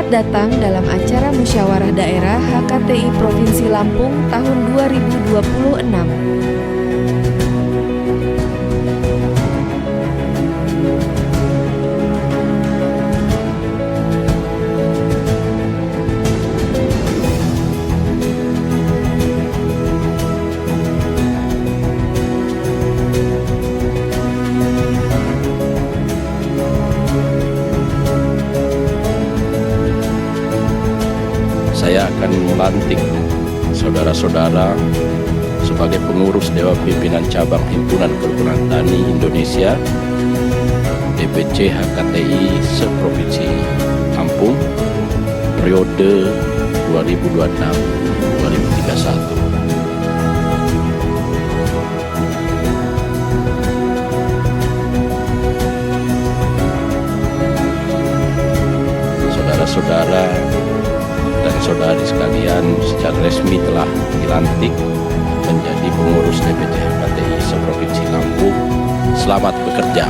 Selamat datang dalam acara Musyawarah Daerah HKTI Provinsi Lampung tahun 2026. Saya akan melantik saudara-saudara sebagai pengurus Dewan Pimpinan Cabang Himpunan Kerukunan Tani Indonesia DPC HKTI se-Provinsi Lampung periode 2026-2031. Saudara-saudara dan saudari sekalian secara resmi telah dilantik menjadi pengurus DPC HKTI se-Provinsi Lampung. Selamat bekerja.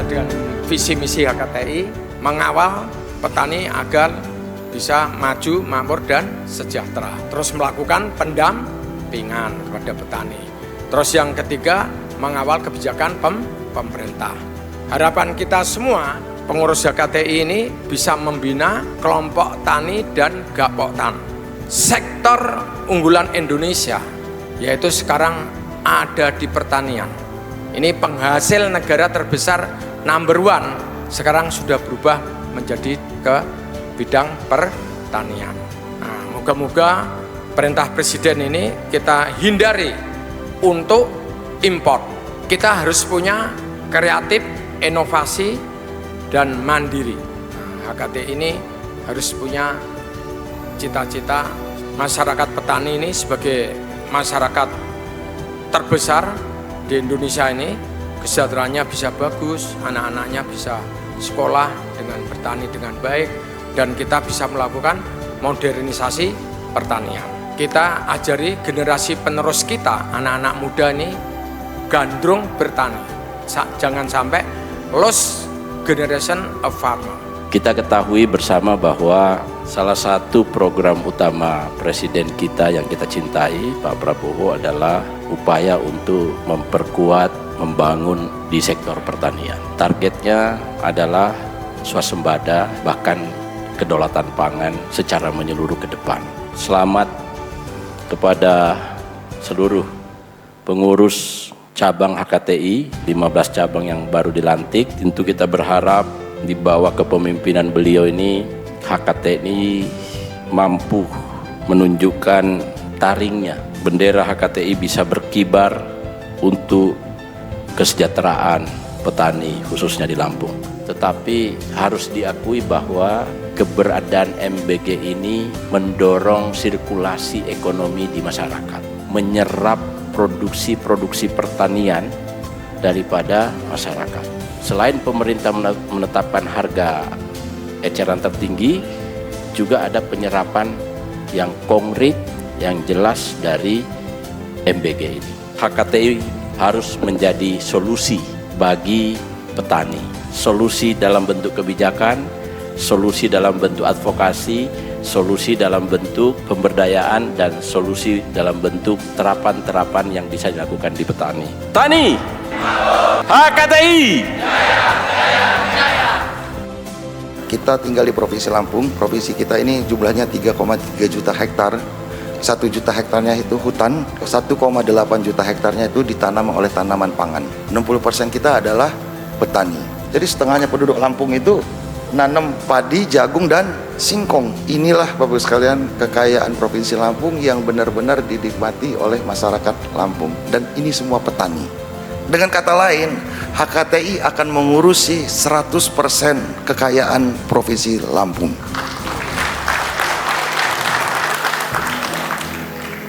Dengan visi misi HKTI mengawal petani agar bisa maju, makmur dan sejahtera. Terus melakukan pendampingan kepada petani. Terus yang ketiga, mengawal kebijakan pemerintah. Harapan kita semua pengurus HKTI ini bisa membina kelompok tani dan gapoktan. Sektor unggulan Indonesia yaitu sekarang ada di pertanian. Ini penghasil negara terbesar number one sekarang sudah berubah menjadi ke bidang pertanian. Nah, moga-moga perintah presiden ini kita hindari untuk impor. Kita harus punya kreatif, inovasi, dan mandiri. Nah, HKTI ini harus punya cita-cita masyarakat petani ini sebagai masyarakat terbesar di Indonesia ini, kesejahteraannya bisa bagus, anak-anaknya bisa sekolah dengan bertani dengan baik, dan kita bisa melakukan modernisasi pertanian. Kita ajari generasi penerus kita, anak-anak muda ini gandrung bertani. Jangan sampai lost generation of farmer. Kita ketahui bersama bahwa salah satu program utama Presiden kita yang kita cintai, Pak Prabowo, adalah upaya untuk memperkuat, membangun di sektor pertanian. Targetnya adalah swasembada, bahkan kedaulatan pangan secara menyeluruh ke depan. Selamat kepada seluruh pengurus cabang HKTI, 15 cabang yang baru dilantik. Tentu kita berharap di bawah kepemimpinan beliau ini, HKTI mampu menunjukkan taringnya. Bendera HKTI bisa berkibar untuk kesejahteraan petani khususnya di Lampung. Tetapi harus diakui bahwa keberadaan MBG ini mendorong sirkulasi ekonomi di masyarakat, menyerap produksi pertanian daripada masyarakat. Selain pemerintah menetapkan harga eceran tertinggi, juga ada penyerapan yang konkret, yang jelas dari MBG ini. HKTI harus menjadi solusi bagi petani. Solusi dalam bentuk kebijakan, solusi dalam bentuk advokasi, solusi dalam bentuk pemberdayaan, dan solusi dalam bentuk terapan-terapan yang bisa dilakukan di petani. Tani! HKTI! Kita tinggal di Provinsi Lampung. Provinsi kita ini jumlahnya 3,3 juta hektar. 1 juta hektarnya itu hutan, 1,8 juta hektarnya itu ditanam oleh tanaman pangan. 60% kita adalah petani. Jadi setengahnya penduduk Lampung itu nanam padi, jagung, dan singkong. Inilah Bapak sekalian kekayaan Provinsi Lampung yang benar-benar dinikmati oleh masyarakat Lampung. Dan ini semua petani. Dengan kata lain, HKTI akan mengurusi 100% kekayaan Provinsi Lampung.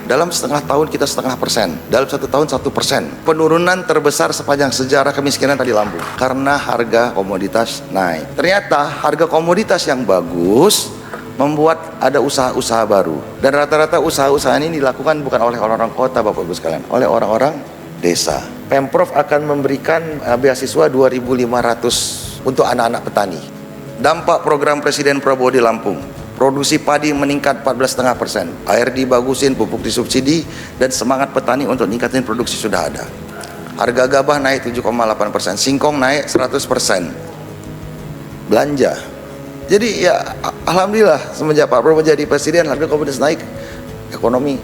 Dalam setengah tahun kita 0,5%, dalam 1 tahun 1%. Penurunan terbesar sepanjang sejarah kemiskinan di Lampung karena harga komoditas naik. Ternyata harga komoditas yang bagus membuat ada usaha-usaha baru, dan rata-rata usaha-usaha ini dilakukan bukan oleh orang-orang kota, Bapak Ibu sekalian, oleh orang-orang desa. Pemprov akan memberikan beasiswa 2.500 untuk anak-anak petani. Dampak program Presiden Prabowo di Lampung, produksi padi meningkat 14,5%, air dibagusin, pupuk disubsidi, dan semangat petani untuk meningkatkan produksi sudah ada. Harga gabah naik 7,8%, singkong naik 100%. Belanja. Jadi ya alhamdulillah semenjak Pak Prabowo jadi presiden, harga komoditas naik, ekonomi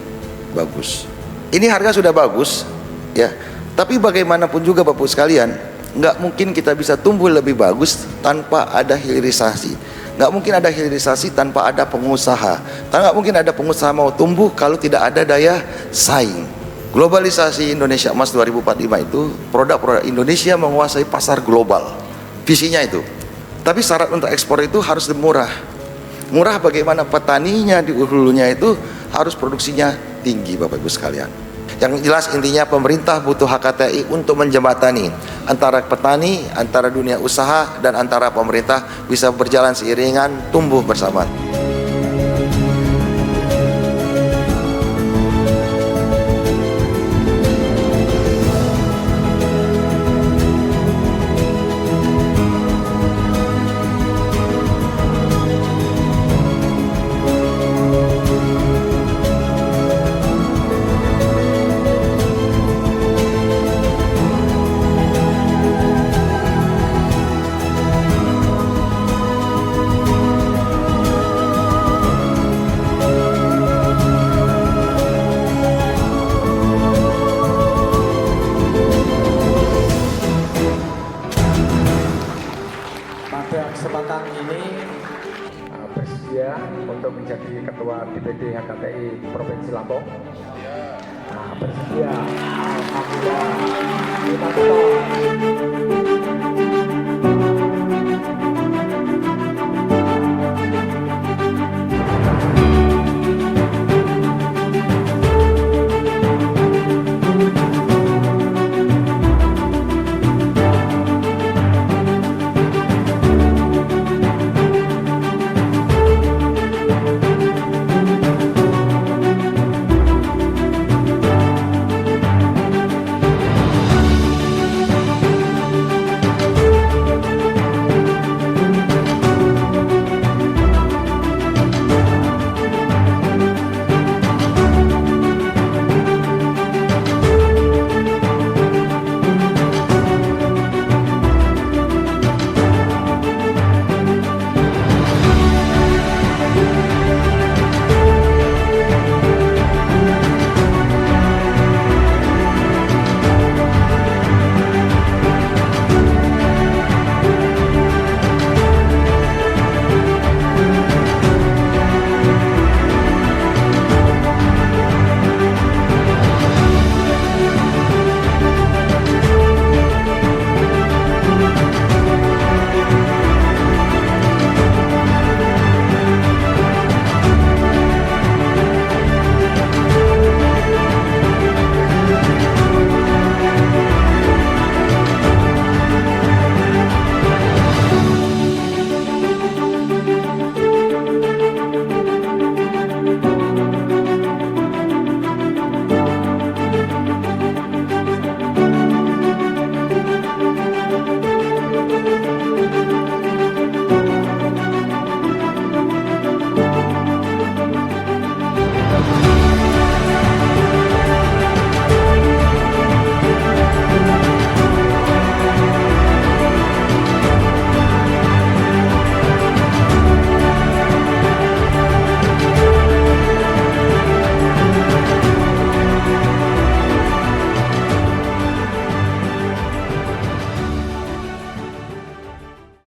bagus. Ini harga sudah bagus, ya. Tapi bagaimanapun juga Bapak sekalian, nggak mungkin kita bisa tumbuh lebih bagus tanpa ada hilirisasi. Nggak mungkin ada hilirisasi tanpa ada pengusaha. Nggak mungkin ada pengusaha mau tumbuh kalau tidak ada daya saing. Globalisasi Indonesia Emas 2045 itu produk-produk Indonesia menguasai pasar global. Visinya itu. Tapi syarat untuk ekspor itu harus murah. Murah bagaimana? Petaninya di hulunya itu harus produksinya tinggi, Bapak Ibu sekalian. Yang jelas intinya pemerintah butuh HKTI untuk menjembatani antara petani, antara dunia usaha, dan antara pemerintah bisa berjalan seiringan, tumbuh bersama. Pada kesempatan ini bersedia untuk menjadi Ketua DPD HKTI Provinsi Lampung. Bersedia. Alhamdulillah. Kita